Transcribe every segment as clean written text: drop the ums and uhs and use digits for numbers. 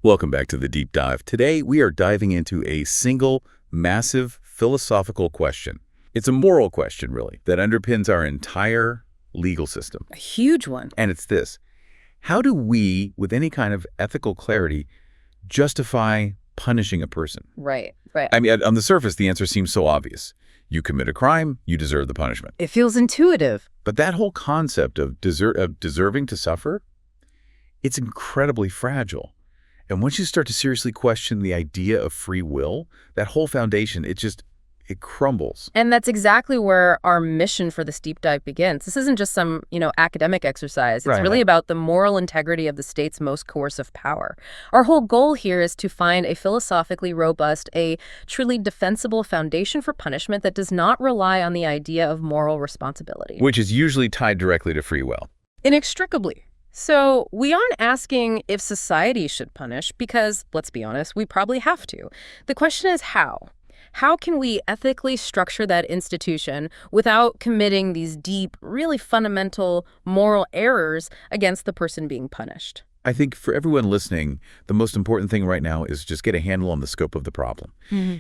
Welcome back to the Deep Dive. Today, we are diving into a single, massive philosophical question. It's a moral question, really, that underpins our entire legal system. A huge one. And it's this. How do we, with any kind of ethical clarity, justify punishing a person? Right. I mean, on the surface, the answer seems so obvious. You commit a crime, you deserve the punishment. It feels intuitive. But that whole concept of deserving to suffer, it's incredibly fragile. And once you start to seriously question the idea of free will, that whole foundation, it crumbles. And that's exactly where our mission for this deep dive begins. This isn't just some, academic exercise. It's really about the moral integrity of the state's most coercive power. Our whole goal here is to find a philosophically robust, a truly defensible foundation for punishment that does not rely on the idea of moral responsibility. Which is usually tied directly to free will. Inextricably. So we aren't asking if society should punish because, let's be honest, we probably have to. The question is how. How can we ethically structure that institution without committing these deep, really fundamental moral errors against the person being punished? I think for everyone listening, the most important thing right now is just get a handle on the scope of the problem.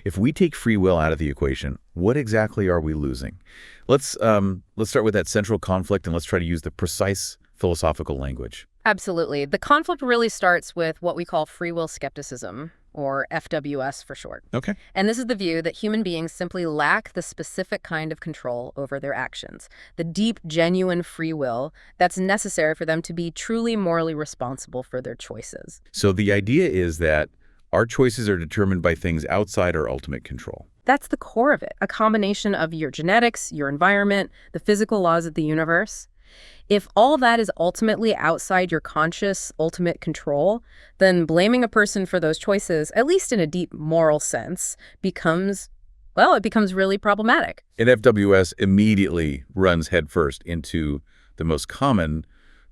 If we take free will out of the equation, what exactly are we losing? Let's start with that central conflict and let's try to use the precise philosophical language. Absolutely. The conflict really starts with what we call free will skepticism, or FWS for short. Okay. And this is the view that human beings simply lack the specific kind of control over their actions, the deep, genuine free will that's necessary for them to be truly morally responsible for their choices. So the idea is that our choices are determined by things outside our ultimate control. That's the core of it, a combination of your genetics, your environment, the physical laws of the universe. If all that is ultimately outside your conscious, ultimate control, then blaming a person for those choices, at least in a deep moral sense, becomes really problematic. And FWS immediately runs headfirst into the most common,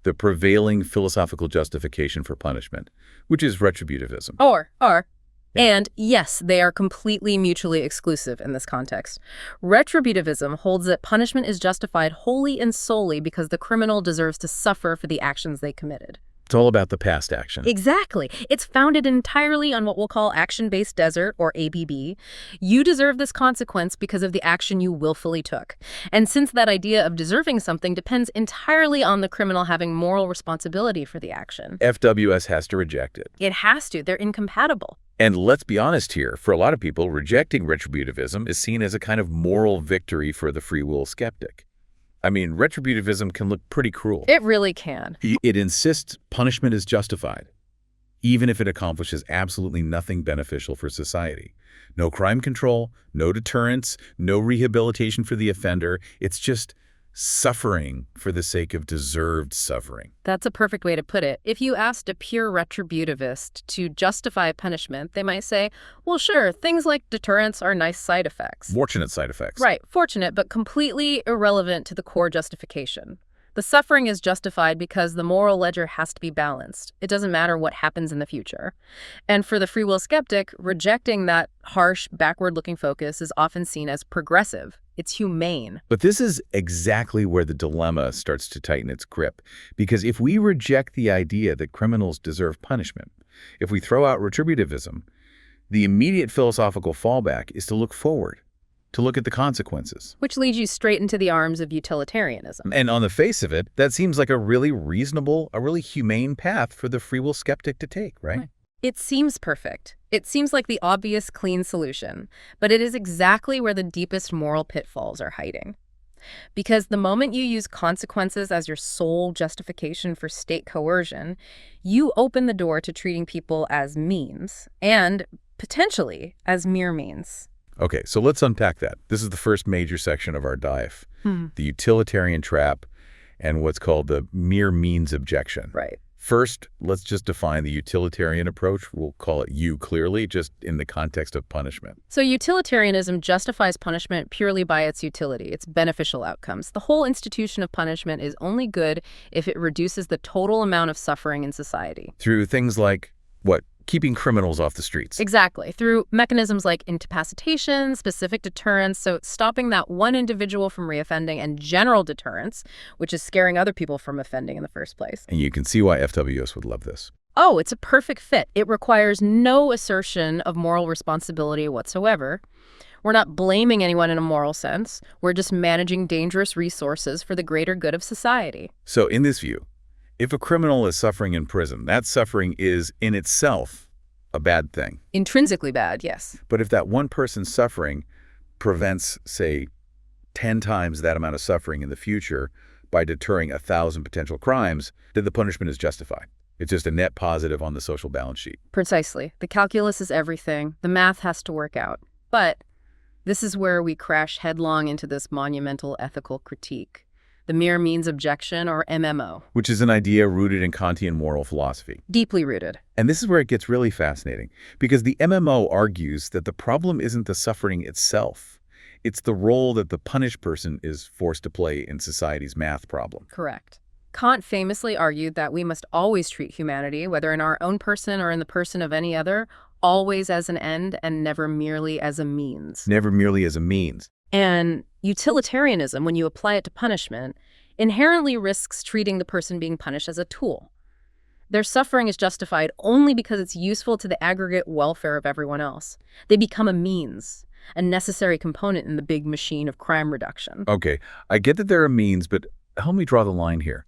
the prevailing philosophical justification for punishment, which is retributivism. And yes, they are completely mutually exclusive in this context. Retributivism holds that punishment is justified wholly and solely because the criminal deserves to suffer for the actions they committed. It's all about the past action. Exactly. It's founded entirely on what we'll call action-based desert, or ABB. You deserve this consequence because of the action you willfully took. And since that idea of deserving something depends entirely on the criminal having moral responsibility for the action, FWS has to reject it. It has to. They're incompatible. And let's be honest here, for a lot of people, rejecting retributivism is seen as a kind of moral victory for the free will skeptic. I mean, retributivism can look pretty cruel. It really can. It insists punishment is justified, even if it accomplishes absolutely nothing beneficial for society. No crime control, no deterrence, no rehabilitation for the offender. It's just suffering for the sake of deserved suffering. That's a perfect way to put it. If you asked a pure retributivist to justify punishment, they might say, well, sure, things like deterrence are nice side effects. Fortunate side effects. Right, fortunate, but completely irrelevant to the core justification. The suffering is justified because the moral ledger has to be balanced. It doesn't matter what happens in the future. And for the free will skeptic, rejecting that harsh, backward-looking focus is often seen as progressive. It's humane. But this is exactly where the dilemma starts to tighten its grip. Because if we reject the idea that criminals deserve punishment, if we throw out retributivism, the immediate philosophical fallback is to look forward, to look at the consequences. Which leads you straight into the arms of utilitarianism. And on the face of it, that seems like a really reasonable, a really humane path for the free will skeptic to take, right? It seems perfect. It seems like the obvious, clean solution, but it is exactly where the deepest moral pitfalls are hiding. Because the moment you use consequences as your sole justification for state coercion, you open the door to treating people as means, and potentially as mere means. Okay, so let's unpack that. This is the first major section of our dive, the utilitarian trap and what's called the mere means objection. Right. First, let's just define the utilitarian approach. We'll call it U clearly, just in the context of punishment. So utilitarianism justifies punishment purely by its utility, its beneficial outcomes. The whole institution of punishment is only good if it reduces the total amount of suffering in society. Through things like, what? Keeping criminals off the streets. Exactly. Through mechanisms like incapacitation, specific deterrence, so stopping that one individual from reoffending, and general deterrence, which is scaring other people from offending in the first place. And you can see why FWS would love this. Oh, it's a perfect fit. It requires no assertion of moral responsibility whatsoever. We're not blaming anyone in a moral sense. We're just managing dangerous resources for the greater good of society. So in this view, if a criminal is suffering in prison, that suffering is in itself a bad thing. Intrinsically bad, yes. But if that one person's suffering prevents, say, 10 times that amount of suffering in the future by deterring 1,000 potential crimes, then the punishment is justified. It's just a net positive on the social balance sheet. Precisely. The calculus is everything. The math has to work out. But this is where we crash headlong into this monumental ethical critique, the mere means objection, or MMO. Which is an idea rooted in Kantian moral philosophy. Deeply rooted. And this is where it gets really fascinating, because the MMO argues that the problem isn't the suffering itself. It's the role that the punished person is forced to play in society's math problem. Correct. Kant famously argued that we must always treat humanity, whether in our own person or in the person of any other, always as an end and never merely as a means. Never merely as a means. And utilitarianism, when you apply it to punishment, inherently risks treating the person being punished as a tool. Their suffering is justified only because it's useful to the aggregate welfare of everyone else. They become a means, a necessary component in the big machine of crime reduction. Okay, I get that they're a means, but help me draw the line here.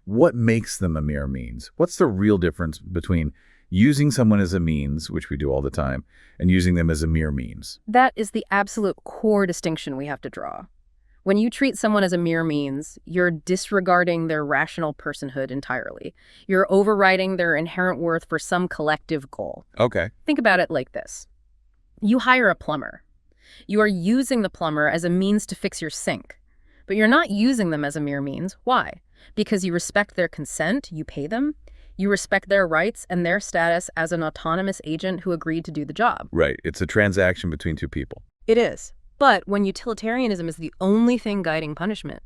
What makes them a mere means? What's the real difference between using someone as a means, which we do all the time, and using them as a mere means? That is the absolute core distinction we have to draw. When you treat someone as a mere means, you're disregarding their rational personhood entirely. You're overriding their inherent worth for some collective goal. Okay. Think about it like this. You hire a plumber. You are using the plumber as a means to fix your sink. But you're not using them as a mere means. Why? Because you respect their consent, you pay them. You respect their rights and their status as an autonomous agent who agreed to do the job. Right. It's a transaction between two people. It is. But when utilitarianism is the only thing guiding punishment,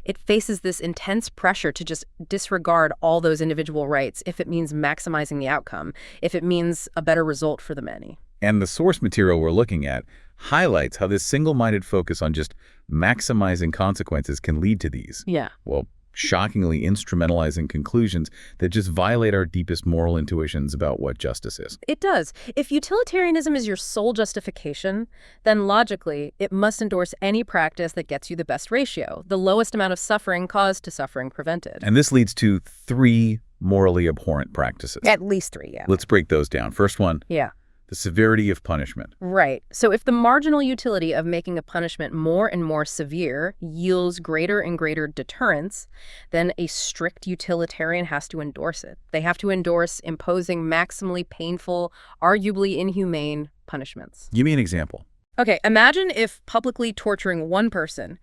it faces this intense pressure to just disregard all those individual rights if it means maximizing the outcome, if it means a better result for the many. And the source material we're looking at highlights how this single-minded focus on just maximizing consequences can lead to these. Yeah. Well, shockingly instrumentalizing conclusions that just violate our deepest moral intuitions about what justice is. It does. If utilitarianism is your sole justification, then logically, it must endorse any practice that gets you the best ratio, the lowest amount of suffering caused to suffering prevented. And this leads to 3 morally abhorrent practices. At least 3, yeah. Let's break those down. First one, Yeah. the severity of punishment. Right. So if the marginal utility of making a punishment more and more severe yields greater and greater deterrence, then a strict utilitarian has to endorse it. They have to endorse imposing maximally painful, arguably inhumane punishments. Give me an example. Okay, imagine if publicly torturing one person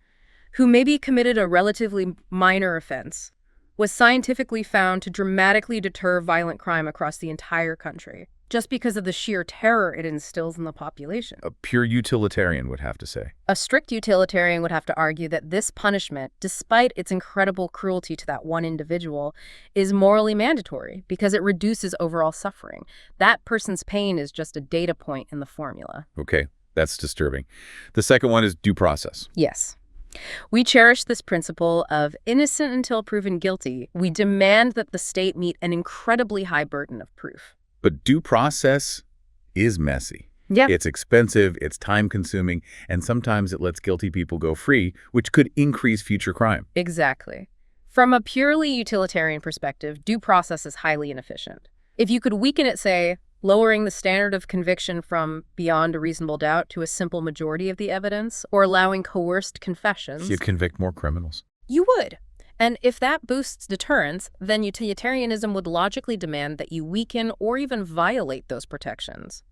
who maybe committed a relatively minor offense was scientifically found to dramatically deter violent crime across the entire country, just because of the sheer terror it instills in the population. A pure utilitarian would have to say. A strict utilitarian would have to argue that this punishment, despite its incredible cruelty to that one individual, is morally mandatory because it reduces overall suffering. That person's pain is just a data point in the formula. Okay, that's disturbing. The second one is due process. Yes. We cherish this principle of innocent until proven guilty. We demand that the state meet an incredibly high burden of proof. But due process is messy. Yeah. It's expensive, it's time-consuming, and sometimes it lets guilty people go free, which could increase future crime. Exactly. From a purely utilitarian perspective, due process is highly inefficient. If you could weaken it, say, lowering the standard of conviction from beyond a reasonable doubt to a simple majority of the evidence, or allowing coerced confessions, You convict more criminals. you would. And if that boosts deterrence, then utilitarianism would logically demand that you weaken or even violate those protections.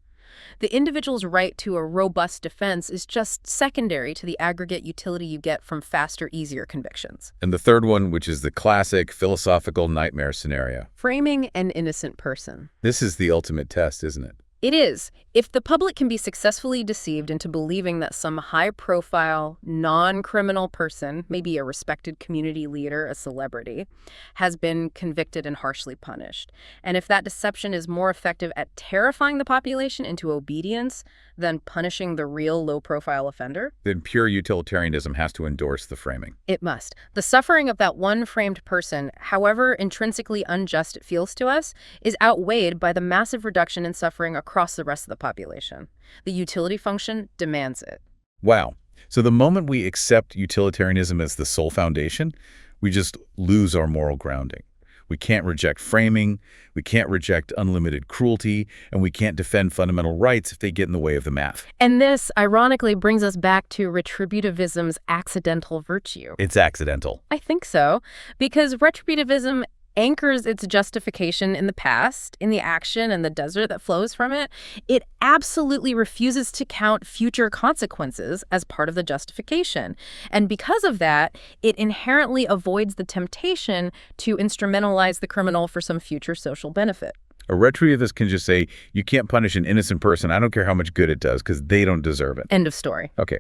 The individual's right to a robust defense is just secondary to the aggregate utility you get from faster, easier convictions. And the third one, which is the classic philosophical nightmare scenario. Framing an innocent person. This is the ultimate test, isn't it? It is. If the public can be successfully deceived into believing that some high-profile, non-criminal person, maybe a respected community leader, a celebrity, has been convicted and harshly punished, and if that deception is more effective at terrifying the population into obedience than punishing the real low-profile offender, then pure utilitarianism has to endorse the framing. it must. The suffering of that one framed person, however intrinsically unjust it feels to us, is outweighed by the massive reduction in suffering across the rest of the population. The utility function demands it. Wow. So the moment we accept utilitarianism as the sole foundation, we just lose our moral grounding. We can't reject framing, we can't reject unlimited cruelty, and we can't defend fundamental rights if they get in the way of the math. And this, ironically, brings us back to retributivism's accidental virtue. It's accidental. I think so, because retributivism anchors its justification in the past, in the action and the desert that flows from it. It absolutely refuses to count future consequences as part of the justification. And because of that, it inherently avoids the temptation to instrumentalize the criminal for some future social benefit. A retributivist can just say, you can't punish an innocent person. I don't care how much good it does, because they don't deserve it. End of story. Okay.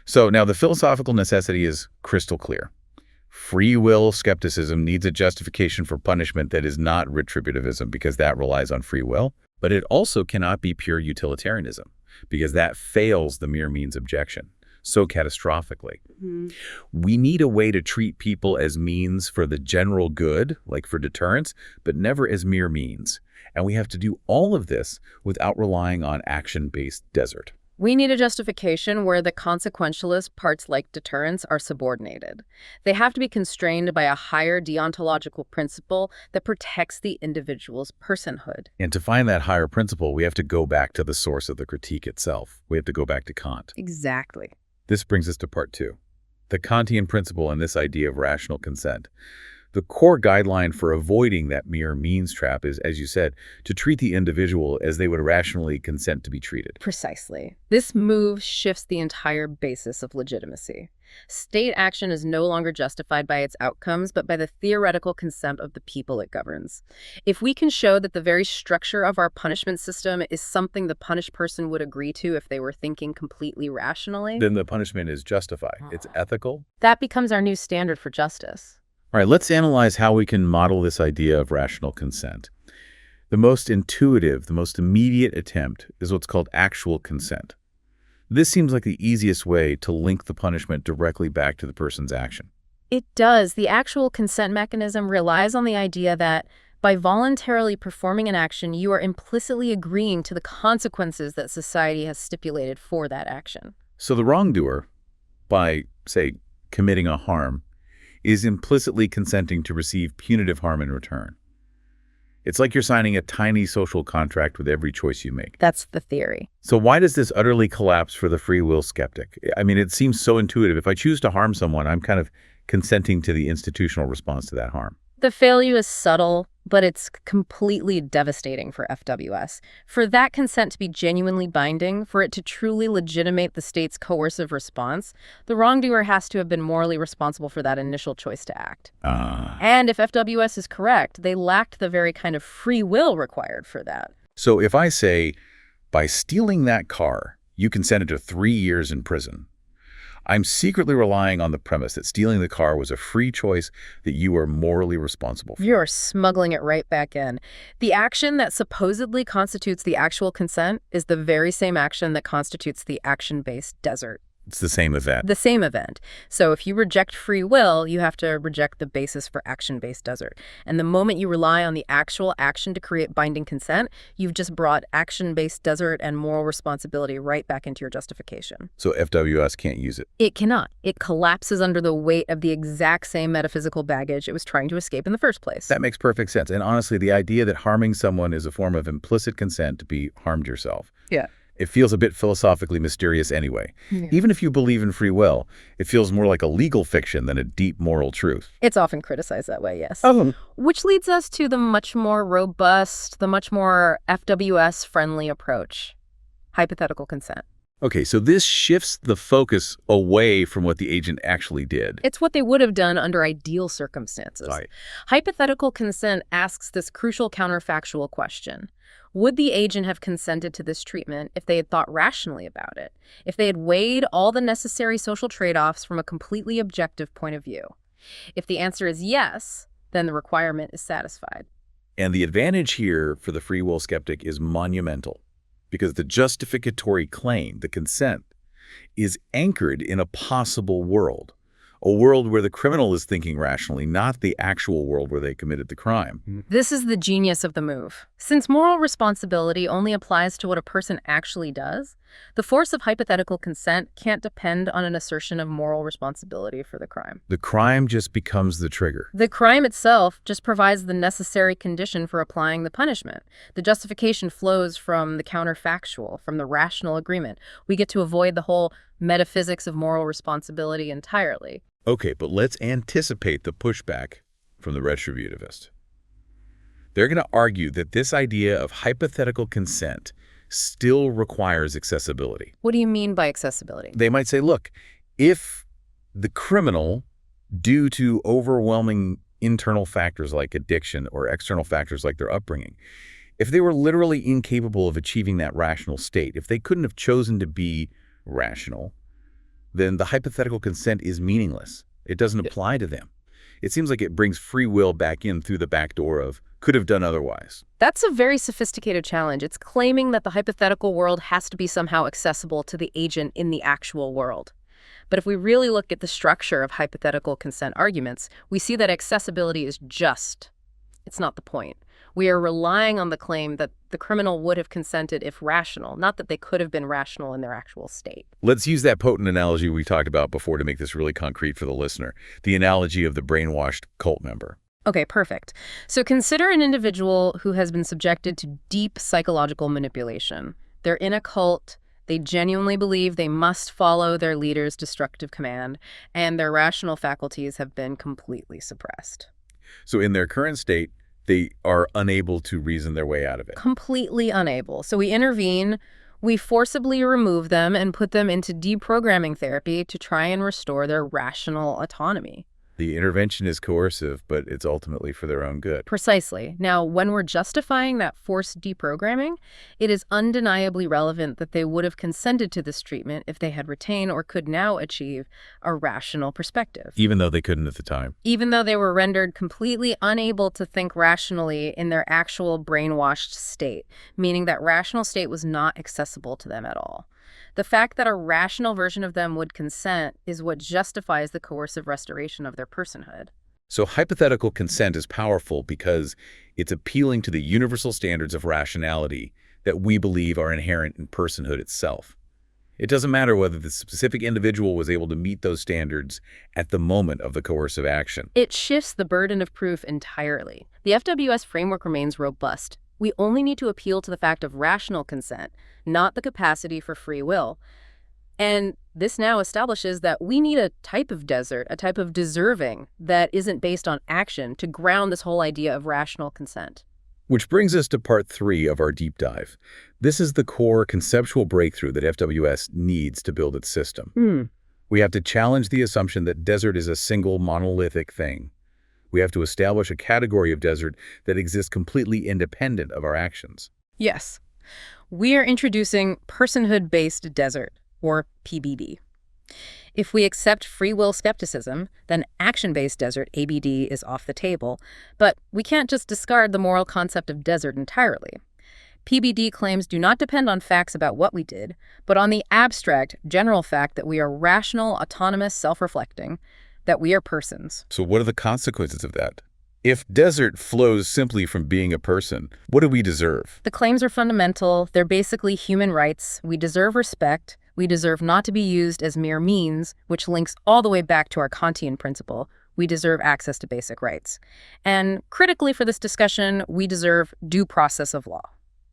So now the philosophical necessity is crystal clear. Free will skepticism needs a justification for punishment that is not retributivism, because that relies on free will. But it also cannot be pure utilitarianism, because that fails the mere means objection so catastrophically. We need a way to treat people as means for the general good, like for deterrence, but never as mere means. And we have to do all of this without relying on action-based desert. We need a justification where the consequentialist parts like deterrence are subordinated. They have to be constrained by a higher deontological principle that protects the individual's personhood. And to find that higher principle, we have to go back to the source of the critique itself. We have to go back to Kant. Exactly. This brings us to part 2, the Kantian principle and this idea of rational consent. The core guideline for avoiding that mere means trap is, as you said, to treat the individual as they would rationally consent to be treated. Precisely. This move shifts the entire basis of legitimacy. State action is no longer justified by its outcomes, but by the theoretical consent of the people it governs. If we can show that the very structure of our punishment system is something the punished person would agree to if they were thinking completely rationally, Then the punishment is justified. It's ethical. that becomes our new standard for justice. All right, let's analyze how we can model this idea of rational consent. The most intuitive, the most immediate attempt is what's called actual consent. This seems like the easiest way to link the punishment directly back to the person's action. It does. The actual consent mechanism relies on the idea that by voluntarily performing an action, you are implicitly agreeing to the consequences that society has stipulated for that action. So the wrongdoer, by, say, committing a harm, is implicitly consenting to receive punitive harm in return. It's like you're signing a tiny social contract with every choice you make. That's the theory. So why does this utterly collapse for the free will skeptic? I mean, it seems so intuitive. If I choose to harm someone, I'm kind of consenting to the institutional response to that harm. The failure is subtle, but it's completely devastating for FWS. For that consent to be genuinely binding, for it to truly legitimate the state's coercive response, the wrongdoer has to have been morally responsible for that initial choice to act. And if FWS is correct, they lacked the very kind of free will required for that. So if I say, by stealing that car, you consented to 3 years in prison, I'm secretly relying on the premise that stealing the car was a free choice that you are morally responsible for. You're smuggling it right back in. The action that supposedly constitutes the actual consent is the very same action that constitutes the action-based desert. It's the same event. The same event. So if you reject free will, you have to reject the basis for action-based desert. And the moment you rely on the actual action to create binding consent, you've just brought action-based desert and moral responsibility right back into your justification. So FWS can't use it. It cannot. It collapses under the weight of the exact same metaphysical baggage it was trying to escape in the first place. That makes perfect sense. And honestly, the idea that harming someone is a form of implicit consent to be harmed yourself. Yeah. It feels a bit philosophically mysterious anyway. Even if you believe in free will, it feels more like a legal fiction than a deep moral truth. It's often criticized that way, yes. Which leads us to the much more robust, the much more FWS-friendly approach, hypothetical consent. Okay, so this shifts the focus away from what the agent actually did. It's what they would have done under ideal circumstances. Right. Hypothetical consent asks this crucial counterfactual question. Would the agent have consented to this treatment if they had thought rationally about it, if they had weighed all the necessary social trade-offs from a completely objective point of view? If the answer is yes, then the requirement is satisfied. And the advantage here for the free will skeptic is monumental, because the justificatory claim, the consent, is anchored in a possible world, a world where the criminal is thinking rationally, not the actual world where they committed the crime. This is the genius of the move. Since moral responsibility only applies to what a person actually does, the force of hypothetical consent can't depend on an assertion of moral responsibility for the crime. The crime just becomes the trigger. The crime itself just provides the necessary condition for applying the punishment. The justification flows from the counterfactual, from the rational agreement. We get to avoid the whole metaphysics of moral responsibility entirely. Okay, but let's anticipate the pushback from the retributivist. They're going to argue that this idea of hypothetical consent still requires accessibility. What do you mean by accessibility? They might say, look, if the criminal, due to overwhelming internal factors like addiction or external factors like their upbringing, if they were literally incapable of achieving that rational state, if they couldn't have chosen to be rational, then the hypothetical consent is meaningless. It doesn't apply to them. It seems like it brings free will back in through the back door of could have done otherwise. That's a very sophisticated challenge. It's claiming that the hypothetical world has to be somehow accessible to the agent in the actual world. But if we really look at the structure of hypothetical consent arguments, we see that accessibility is it's not the point. We are relying on the claim that the criminal would have consented if rational, not that they could have been rational in their actual state. Let's use that potent analogy we talked about before to make this really concrete for the listener, the analogy of the brainwashed cult member. Okay, perfect. So consider an individual who has been subjected to deep psychological manipulation. They're in a cult. They genuinely believe they must follow their leader's destructive command, and their rational faculties have been completely suppressed. So in their current state, they are unable to reason their way out of it. Completely unable. So we intervene, we forcibly remove them and put them into deprogramming therapy to try and restore their rational autonomy. The intervention is coercive, but it's ultimately for their own good. Precisely. Now, when we're justifying that forced deprogramming, it is undeniably relevant that they would have consented to this treatment if they had retained or could now achieve a rational perspective. Even though they couldn't at the time. Even though they were rendered completely unable to think rationally in their actual brainwashed state, meaning that rational state was not accessible to them at all. The fact that a rational version of them would consent is what justifies the coercive restoration of their personhood. So hypothetical consent is powerful because it's appealing to the universal standards of rationality that we believe are inherent in personhood itself. It doesn't matter whether the specific individual was able to meet those standards at the moment of the coercive action. It shifts the burden of proof entirely. The FWS framework remains robust. We only need to appeal to the fact of rational consent, not the capacity for free will. And this now establishes that we need a type of desert, a type of deserving that isn't based on action to ground this whole idea of rational consent. Which brings us to part 3 of our deep dive. This is the core conceptual breakthrough that FWS needs to build its system. We have to challenge the assumption that desert is a single monolithic thing. We have to establish a category of desert that exists completely independent of our actions. Yes. We are introducing personhood-based desert, or PBD. If we accept free will skepticism, then action-based desert, ABD, is off the table. But we can't just discard the moral concept of desert entirely. PBD claims do not depend on facts about what we did, but on the abstract, general fact that we are rational, autonomous, self-reflecting, that we are persons. So what are the consequences of that? If desert flows simply from being a person, what do we deserve? The claims are fundamental. They're basically human rights. We deserve respect. We deserve not to be used as mere means, which links all the way back to our Kantian principle. We deserve access to basic rights. And critically for this discussion, we deserve due process of law.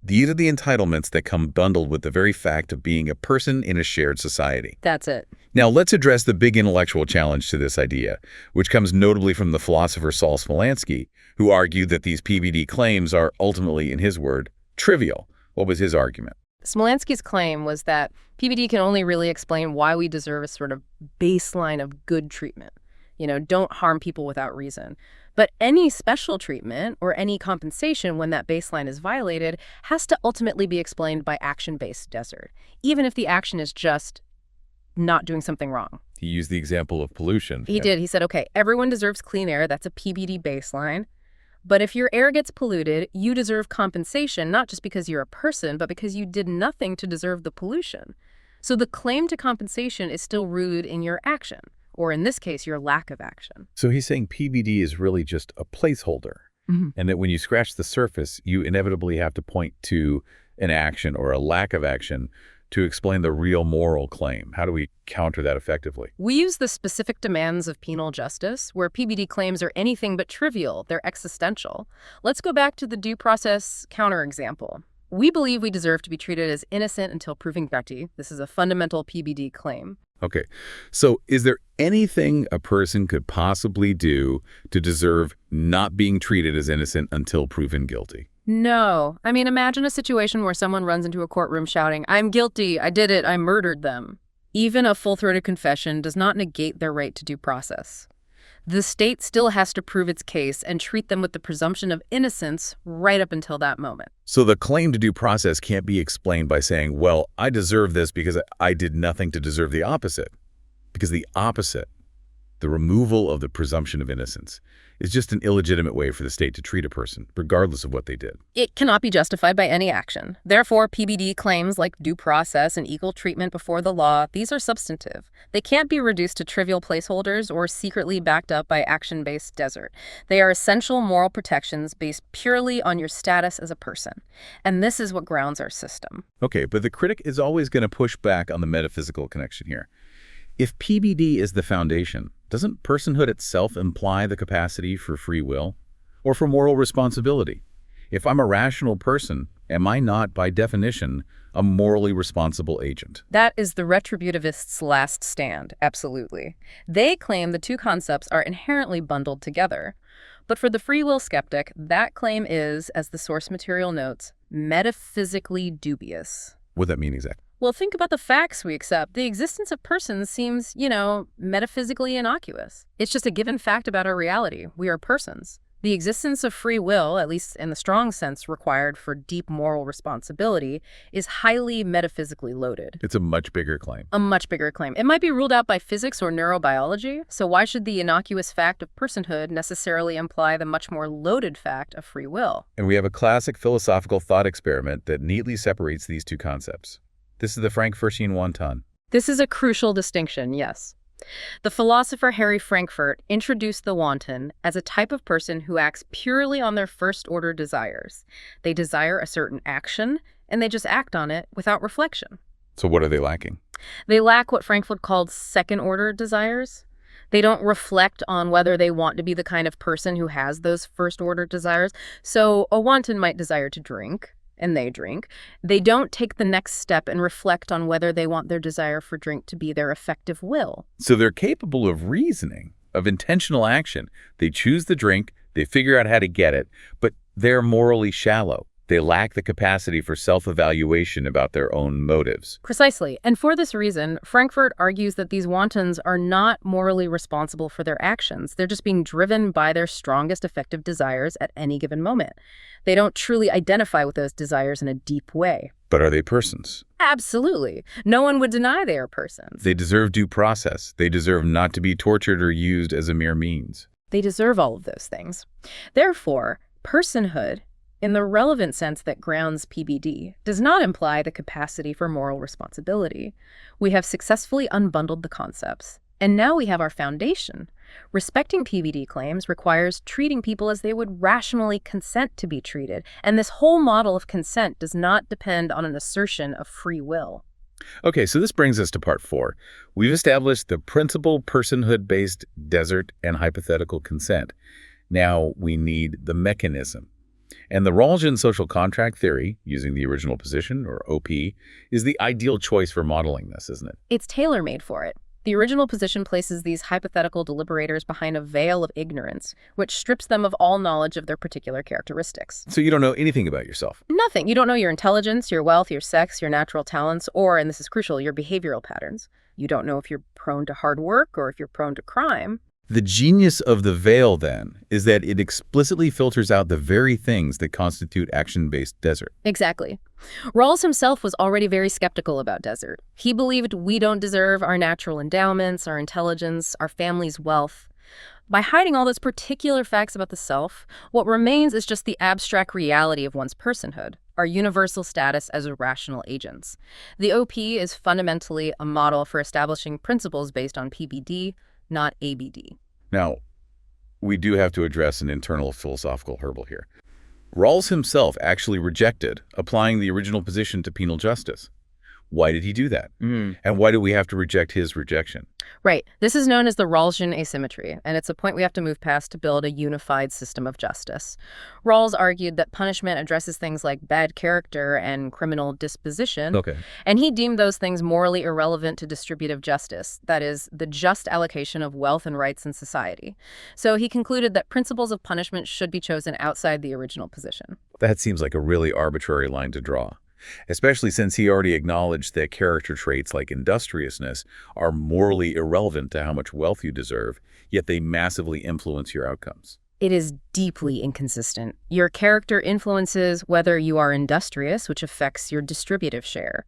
These are the entitlements that come bundled with the very fact of being a person in a shared society. That's it. Now let's address the big intellectual challenge to this idea, which comes notably from the philosopher Saul Smolanski, who argued that these PBD claims are ultimately, in his word, trivial. What was his argument? Smolanski's claim was that PBD can only really explain why we deserve a sort of baseline of good treatment. Don't harm people without reason. But any special treatment or any compensation when that baseline is violated has to ultimately be explained by action-based desert, even if the action is just not doing something wrong. He used the example of pollution. He did. He said, okay, everyone deserves clean air. That's a PBD baseline. But if your air gets polluted, you deserve compensation, not just because you're a person, but because you did nothing to deserve the pollution. So the claim to compensation is still rooted in your action, or in this case, your lack of action. So he's saying PBD is really just a placeholder, and that when you scratch the surface, you inevitably have to point to an action or a lack of action to explain the real moral claim. How do we counter that effectively? We use the specific demands of penal justice, where PBD claims are anything but trivial. They're existential. Let's go back to the due process counterexample. We believe we deserve to be treated as innocent until proven guilty. This is a fundamental PBD claim. Okay, so is there anything a person could possibly do to deserve not being treated as innocent until proven guilty? No. I mean, imagine a situation where someone runs into a courtroom shouting, "I'm guilty, I did it, I murdered them." Even a full-throated confession does not negate their right to due process. The state still has to prove its case and treat them with the presumption of innocence right up until that moment. So the claim to due process can't be explained by saying, well, I deserve this because I did nothing to deserve the opposite. Because the opposite, the removal of the presumption of innocence, is just an illegitimate way for the state to treat a person, regardless of what they did. It cannot be justified by any action. Therefore, PBD claims like due process and equal treatment before the law, these are substantive. They can't be reduced to trivial placeholders or secretly backed up by action-based desert. They are essential moral protections based purely on your status as a person. And this is what grounds our system. Okay, but the critic is always going to push back on the metaphysical connection here. If PBD is the foundation, doesn't personhood itself imply the capacity for free will or for moral responsibility? If I'm a rational person, am I not, by definition, a morally responsible agent? That is the retributivists' last stand, absolutely. They claim the two concepts are inherently bundled together. But for the free will skeptic, that claim is, as the source material notes, metaphysically dubious. What does that mean exactly? Well, think about the facts we accept. The existence of persons seems, metaphysically innocuous. It's just a given fact about our reality. We are persons. The existence of free will, at least in the strong sense required for deep moral responsibility, is highly metaphysically loaded. It's a much bigger claim. A much bigger claim. It might be ruled out by physics or neurobiology, so why should the innocuous fact of personhood necessarily imply the much more loaded fact of free will? And we have a classic philosophical thought experiment that neatly separates these two concepts. This is the Frankfurtian wonton. This is a crucial distinction, yes. The philosopher Harry Frankfurt introduced the wanton as a type of person who acts purely on their first-order desires. They desire a certain action, and they just act on it without reflection. So what are they lacking? They lack what Frankfurt called second-order desires. They don't reflect on whether they want to be the kind of person who has those first-order desires. So a wanton might desire to drink, and they drink. They don't take the next step and reflect on whether they want their desire for drink to be their effective will. So they're capable of reasoning, of intentional action. They choose the drink, they figure out how to get it, but they're morally shallow. They lack the capacity for self-evaluation about their own motives. Precisely. And for this reason, Frankfurt argues that these wantons are not morally responsible for their actions. They're just being driven by their strongest effective desires at any given moment. They don't truly identify with those desires in a deep way. But are they persons? Absolutely. No one would deny they are persons. They deserve due process. They deserve not to be tortured or used as a mere means. They deserve all of those things. Therefore, personhood, in the relevant sense that grounds PBD, does not imply the capacity for moral responsibility. We have successfully unbundled the concepts, and now we have our foundation. Respecting PBD claims requires treating people as they would rationally consent to be treated, and this whole model of consent does not depend on an assertion of free will. Okay, so this brings us to part 4. We've established the principal personhood-based desert and hypothetical consent. Now we need the mechanism. And the Rawlsian social contract theory, using the original position, or OP, is the ideal choice for modeling this, isn't it? It's tailor-made for it. The original position places these hypothetical deliberators behind a veil of ignorance, which strips them of all knowledge of their particular characteristics. So you don't know anything about yourself? Nothing. You don't know your intelligence, your wealth, your sex, your natural talents, or, and this is crucial, your behavioral patterns. You don't know if you're prone to hard work or if you're prone to crime. The genius of the veil, then, is that it explicitly filters out the very things that constitute action-based desert. Exactly. Rawls himself was already very skeptical about desert. He believed we don't deserve our natural endowments, our intelligence, our family's wealth. By hiding all those particular facts about the self, what remains is just the abstract reality of one's personhood, our universal status as rational agents. The OP is fundamentally a model for establishing principles based on PBD, not ABD. Now, we do have to address an internal philosophical hurdle here. Rawls himself actually rejected applying the original position to penal justice. Why did he do that? And why do we have to reject his rejection? Right. This is known as the Rawlsian asymmetry, and it's a point we have to move past to build a unified system of justice. Rawls argued that punishment addresses things like bad character and criminal disposition, and he deemed those things morally irrelevant to distributive justice, that is, the just allocation of wealth and rights in society. So he concluded that principles of punishment should be chosen outside the original position. That seems like a really arbitrary line to draw, especially since he already acknowledged that character traits like industriousness are morally irrelevant to how much wealth you deserve, yet they massively influence your outcomes. It is deeply inconsistent. Your character influences whether you are industrious, which affects your distributive share.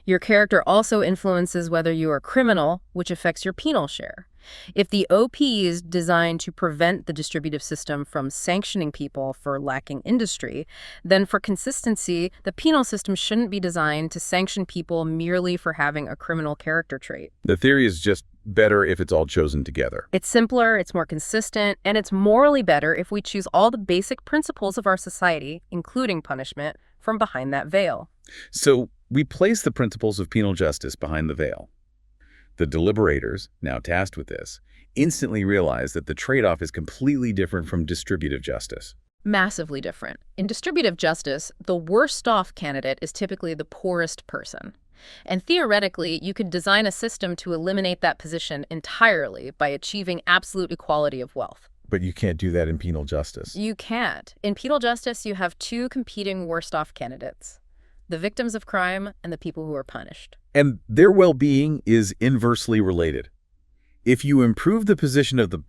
Your character also influences whether you are criminal, which affects your penal share. If the OP is designed to prevent the distributive system from sanctioning people for lacking industry, then for consistency, the penal system shouldn't be designed to sanction people merely for having a criminal character trait. The theory is just better if it's all chosen together. It's simpler, it's more consistent, and it's morally better if we choose all the basic principles of our society, including punishment, from behind that veil. So we place the principles of penal justice behind the veil. The deliberators, now tasked with this, instantly realize that the trade-off is completely different from distributive justice. Massively different. In distributive justice, the worst-off candidate is typically the poorest person. And theoretically, you could design a system to eliminate that position entirely by achieving absolute equality of wealth. But you can't do that in penal justice. You can't. In penal justice, you have two competing worst-off candidates: the victims of crime and the people who are punished. And their well-being is inversely related. If you improve the position of the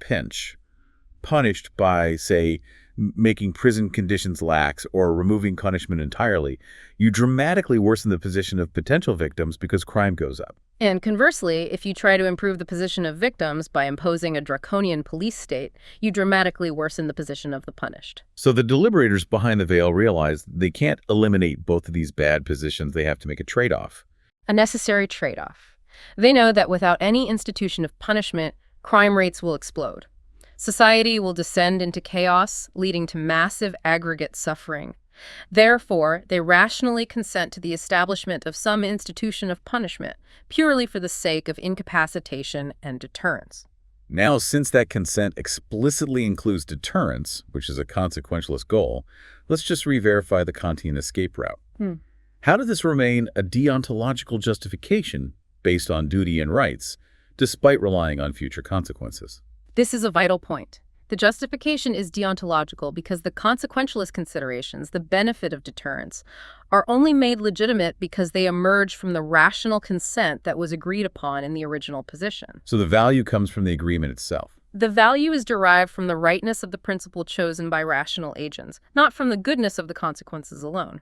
punished by, say, making prison conditions lax or removing punishment entirely, you dramatically worsen the position of potential victims because crime goes up. And conversely, if you try to improve the position of victims by imposing a draconian police state, you dramatically worsen the position of the punished. So the deliberators behind the veil realize they can't eliminate both of these bad positions. They have to make a trade-off. A necessary trade-off. They know that without any institution of punishment, crime rates will explode. Society will descend into chaos, leading to massive aggregate suffering. Therefore, they rationally consent to the establishment of some institution of punishment, purely for the sake of incapacitation and deterrence. Now, since that consent explicitly includes deterrence, which is a consequentialist goal, let's just re-verify the Kantian escape route. How did this remain a deontological justification based on duty and rights, despite relying on future consequences? This is a vital point. The justification is deontological because the consequentialist considerations, the benefit of deterrence, are only made legitimate because they emerge from the rational consent that was agreed upon in the original position. So the value comes from the agreement itself. The value is derived from the rightness of the principle chosen by rational agents, not from the goodness of the consequences alone.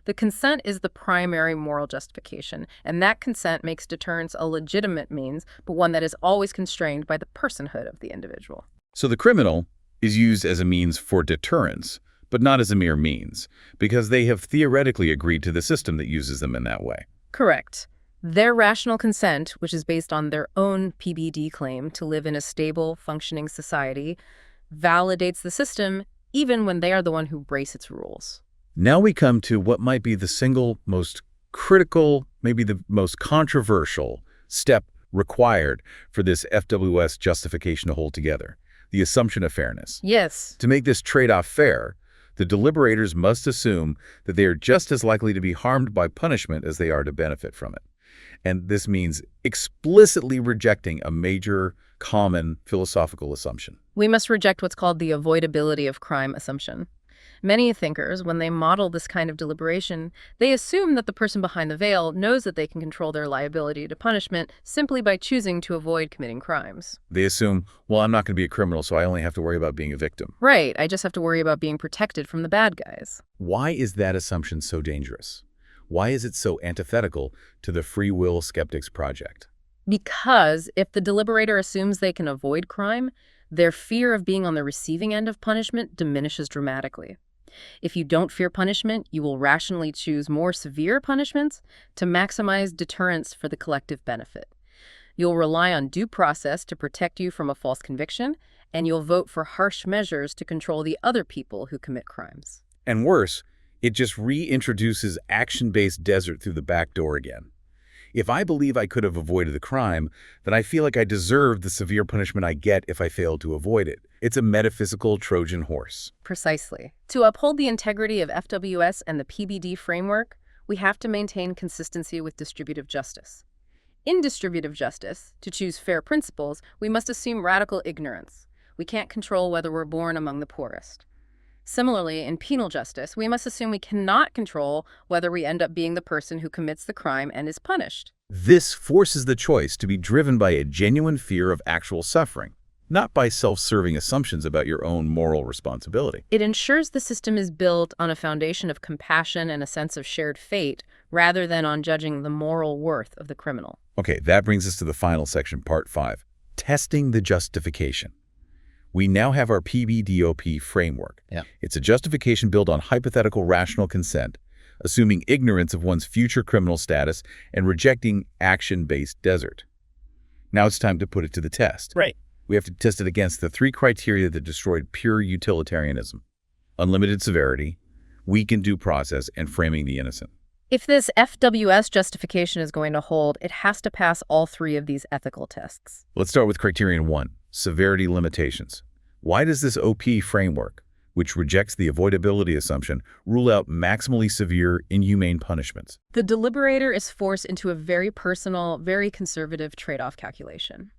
The consent is the primary moral justification, and that consent makes deterrence a legitimate means, but one that is always constrained by the personhood of the individual. So the criminal is used as a means for deterrence, but not as a mere means, because they have theoretically agreed to the system that uses them in that way. Correct. Their rational consent, which is based on their own PBD claim to live in a stable, functioning society, validates the system even when they are the one who breaks its rules. Now we come to what might be the single most critical, maybe the most controversial step required for this FWS justification to hold together: the assumption of fairness. Yes. To make this trade-off fair, the deliberators must assume that they are just as likely to be harmed by punishment as they are to benefit from it. And this means explicitly rejecting a major, common philosophical assumption. We must reject what's called the avoidability of crime assumption. Many thinkers, when they model this kind of deliberation, they assume that the person behind the veil knows that they can control their liability to punishment simply by choosing to avoid committing crimes. They assume, well, I'm not going to be a criminal, so I only have to worry about being a victim. Right, I just have to worry about being protected from the bad guys. Why is that assumption so dangerous? Why is it so antithetical to the free will skeptics project? Because if the deliberator assumes they can avoid crime, their fear of being on the receiving end of punishment diminishes dramatically. If you don't fear punishment, you will rationally choose more severe punishments to maximize deterrence for the collective benefit. You'll rely on due process to protect you from a false conviction, and you'll vote for harsh measures to control the other people who commit crimes. And worse, it just reintroduces action-based desert through the back door again. If I believe I could have avoided the crime, then I feel like I deserve the severe punishment I get if I failed to avoid it. It's a metaphysical Trojan horse. Precisely. To uphold the integrity of FWS and the PBD framework, we have to maintain consistency with distributive justice. In distributive justice, to choose fair principles, we must assume radical ignorance. We can't control whether we're born among the poorest. Similarly, in penal justice, we must assume we cannot control whether we end up being the person who commits the crime and is punished. This forces the choice to be driven by a genuine fear of actual suffering, not by self-serving assumptions about your own moral responsibility. It ensures the system is built on a foundation of compassion and a sense of shared fate, rather than on judging the moral worth of the criminal. Okay, that brings us to the final section, part 5, testing the justification. We now have our PBDOP framework. It's a justification built on hypothetical rational consent, assuming ignorance of one's future criminal status and rejecting action-based desert. Now it's time to put it to the test. Right. We have to test it against the 3 criteria that destroyed pure utilitarianism: unlimited severity, weakened due process, and framing the innocent. If this FWS justification is going to hold, it has to pass all 3 of these ethical tests. Let's start with criterion 1, severity limitations. Why does this OP framework, which rejects the avoidability assumption, rule out maximally severe, inhumane punishments? The deliberator is forced into a very personal, very conservative trade-off calculation.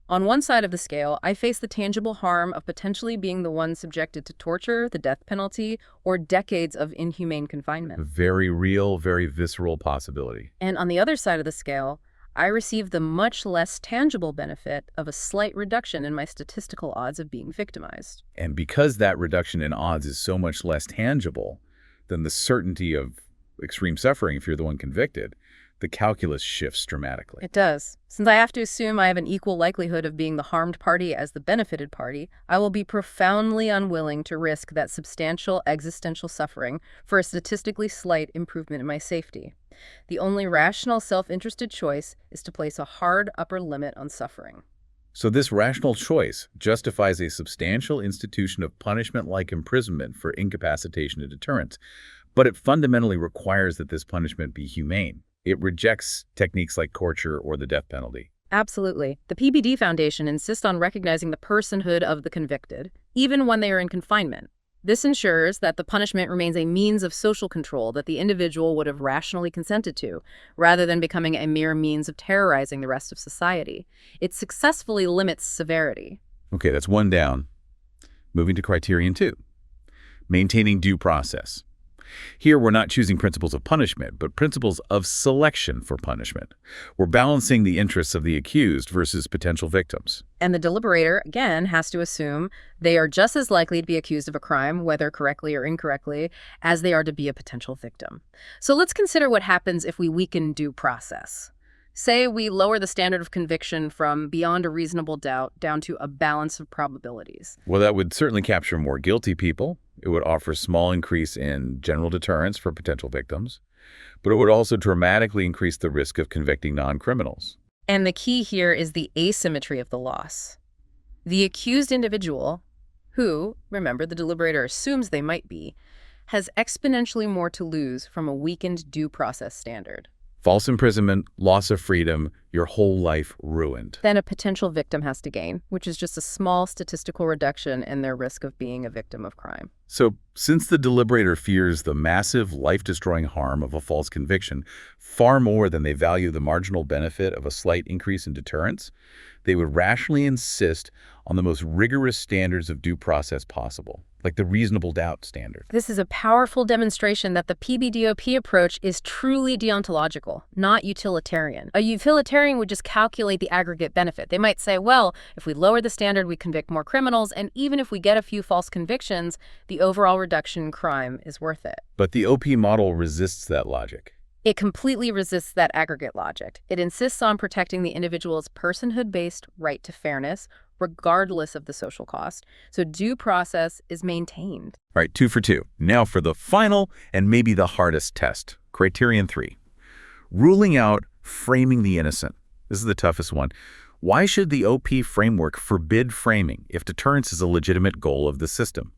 On one side of the scale, I face the tangible harm of potentially being the one subjected to torture, the death penalty, or decades of inhumane A confinement. very real, very visceral possibility. And on the other side of the scale, I receive the much less tangible benefit of a slight reduction in my statistical odds of being victimized. And because that reduction in odds is so much less tangible than the certainty of extreme suffering if you're the one convicted, the calculus shifts dramatically. It does. Since I have to assume I have an equal likelihood of being the harmed party as the benefited party, I will be profoundly unwilling to risk that substantial existential suffering for a statistically slight improvement in my safety. The only rational self-interested choice is to place a hard upper limit on suffering. So this rational choice justifies a substantial institution of punishment-like imprisonment for incapacitation and deterrence, but it fundamentally requires that this punishment be humane. It rejects techniques like torture or the death penalty. Absolutely. The PBD Foundation insists on recognizing the personhood of the convicted, even when they are in confinement. This ensures that the punishment remains a means of social control that the individual would have rationally consented to, rather than becoming a mere means of terrorizing the rest of society. It successfully limits severity. Okay, that's 1 down. Moving to criterion 2, maintaining due process. Here, we're not choosing principles of punishment, but principles of selection for punishment. We're balancing the interests of the accused versus potential victims. And the deliberator, again, has to assume they are just as likely to be accused of a crime, whether correctly or incorrectly, as they are to be a potential victim. So let's consider what happens if we weaken due process. Say we lower the standard of conviction from beyond a reasonable doubt down to a balance of probabilities. Well, that would certainly capture more guilty people. It would offer a small increase in general deterrence for potential victims, but it would also dramatically increase the risk of convicting non-criminals. And the key here is the asymmetry of the loss. The accused individual, who, remember, the deliberator assumes they might be, has exponentially more to lose from a weakened due process standard. False imprisonment, loss of freedom, your whole life ruined. Then a potential victim has to gain, which is just a small statistical reduction in their risk of being a victim of crime. So, since the deliberator fears the massive, life-destroying harm of a false conviction far more than they value the marginal benefit of a slight increase in deterrence, they would rationally insist on the most rigorous standards of due process possible. like the reasonable doubt standard. This is a powerful demonstration that the PBDOP approach is truly deontological, not utilitarian. A utilitarian would just calculate the aggregate benefit. They might say, well, if we lower the standard, we convict more criminals, and even if we get a few false convictions, the overall reduction in crime is worth it. But the OP model resists that logic. It completely resists that aggregate logic. It insists on protecting the individual's personhood-based right to fairness, regardless of the social cost. So due process is maintained. All right, 2 for 2. Now for the final and maybe the hardest test. Criterion 3. Ruling out framing the innocent. This is the toughest one. Why should the OP framework forbid framing if deterrence is a legitimate goal of the system?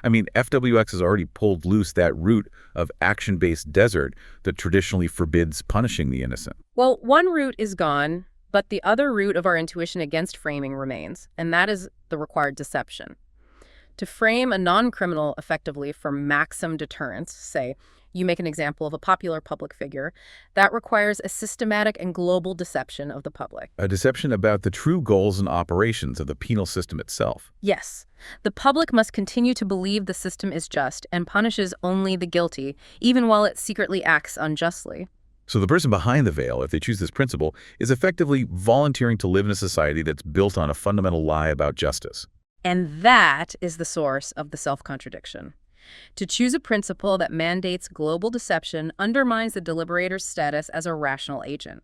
I mean, FWX has already pulled loose that root of action-based desert that traditionally forbids punishing the innocent. Well, one route is gone, but the other root of our intuition against framing remains, and that is the required deception. To frame a non-criminal effectively for maximum deterrence, say, you make an example of a popular public figure, that requires a systematic and global deception of the public. A deception about the true goals and operations of the penal system itself. Yes, the public must continue to believe the system is just and punishes only the guilty, even while it secretly acts unjustly. So the person behind the veil, if they choose this principle, is effectively volunteering to live in a society that's built on a fundamental lie about justice. And that is the source of the self-contradiction. To choose a principle that mandates global deception undermines the deliberator's status as a rational agent.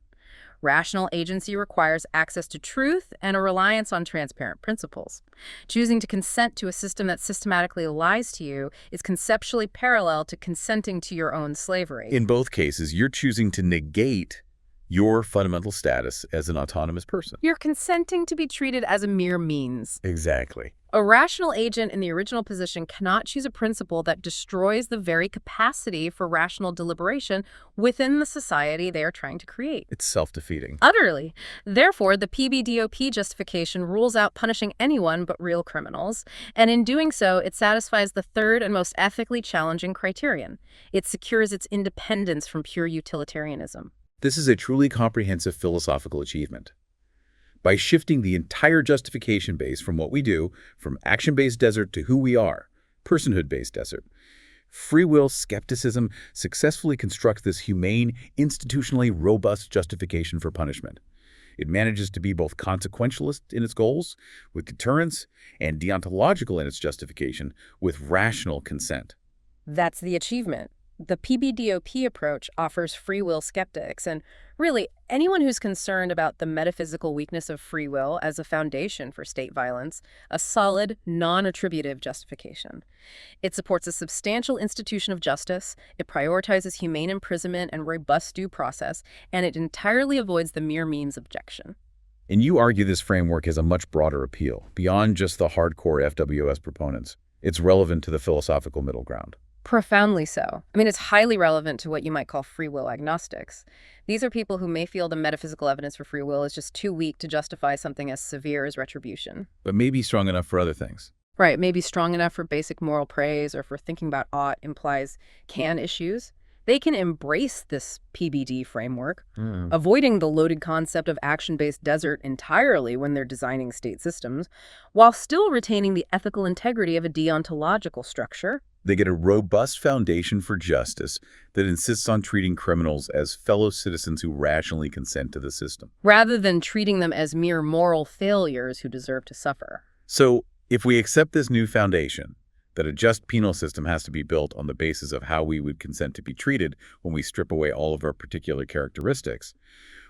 Rational agency requires access to truth and a reliance on transparent principles. Choosing to consent to a system that systematically lies to you is conceptually parallel to consenting to your own slavery. In both cases, you're choosing to negate your fundamental status as an autonomous person. You're consenting to be treated as a mere means. Exactly. A rational agent in the original position cannot choose a principle that destroys the very capacity for rational deliberation within the society they are trying to create. It's self-defeating. Utterly. Therefore, the PBDOP justification rules out punishing anyone but real criminals, and in doing so, it satisfies the third and most ethically challenging criterion. It secures its independence from pure utilitarianism. This is a truly comprehensive philosophical achievement. By shifting the entire justification base from what we do, from action-based desert to who we are, personhood-based desert, free will skepticism successfully constructs this humane, institutionally robust justification for punishment. It manages to be both consequentialist in its goals, with deterrence, and deontological in its justification, with rational consent. That's the achievement. The PBDOP approach offers free will skeptics, and really anyone who's concerned about the metaphysical weakness of free will as a foundation for state violence, a solid, non-attributive justification. It supports a substantial institution of justice, it prioritizes humane imprisonment and robust due process, and it entirely avoids the mere means objection. And you argue this framework has a much broader appeal, beyond just the hardcore FWS proponents. It's relevant to the philosophical middle ground. Profoundly so. I mean, it's highly relevant to what you might call free will agnostics. These are people who may feel the metaphysical evidence for free will is just too weak to justify something as severe as retribution. But maybe strong enough for other things. Right, maybe strong enough for basic moral praise or for thinking about ought implies can issues. They can embrace this PBD framework, avoiding the loaded concept of action-based desert entirely when they're designing state systems, while still retaining the ethical integrity of a deontological structure. They get a robust foundation for justice that insists on treating criminals as fellow citizens who rationally consent to the system, rather than treating them as mere moral failures who deserve to suffer. So, if we accept this new foundation, that a just penal system has to be built on the basis of how we would consent to be treated when we strip away all of our particular characteristics,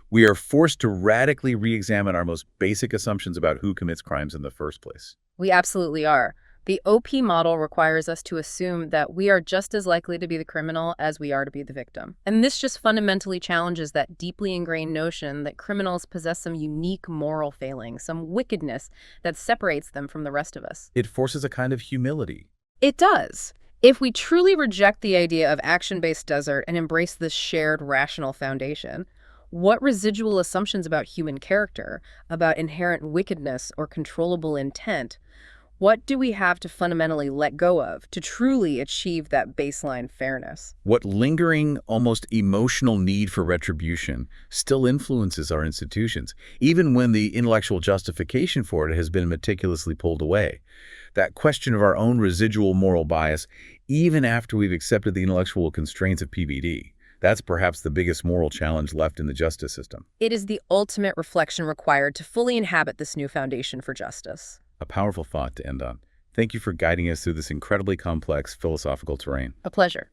we are forced to radically re-examine our most basic assumptions about who commits crimes in the first place. We absolutely are. The OP model requires us to assume that we are just as likely to be the criminal as we are to be the victim. And this just fundamentally challenges that deeply ingrained notion that criminals possess some unique moral failing, some wickedness that separates them from the rest of us. It forces a kind of humility. It does. If we truly reject the idea of action-based desert and embrace this shared rational foundation, what residual assumptions about human character, about inherent wickedness or controllable intent, What do we have to fundamentally let go of to truly achieve that baseline fairness? What lingering, almost emotional need for retribution still influences our institutions, even when the intellectual justification for it has been meticulously pulled away. That question of our own residual moral bias, even after we've accepted the intellectual constraints of PBD, that's perhaps the biggest moral challenge left in the justice system. It is the ultimate reflection required to fully inhabit this new foundation for justice. A powerful thought to end on. Thank you for guiding us through this incredibly complex philosophical terrain. A pleasure.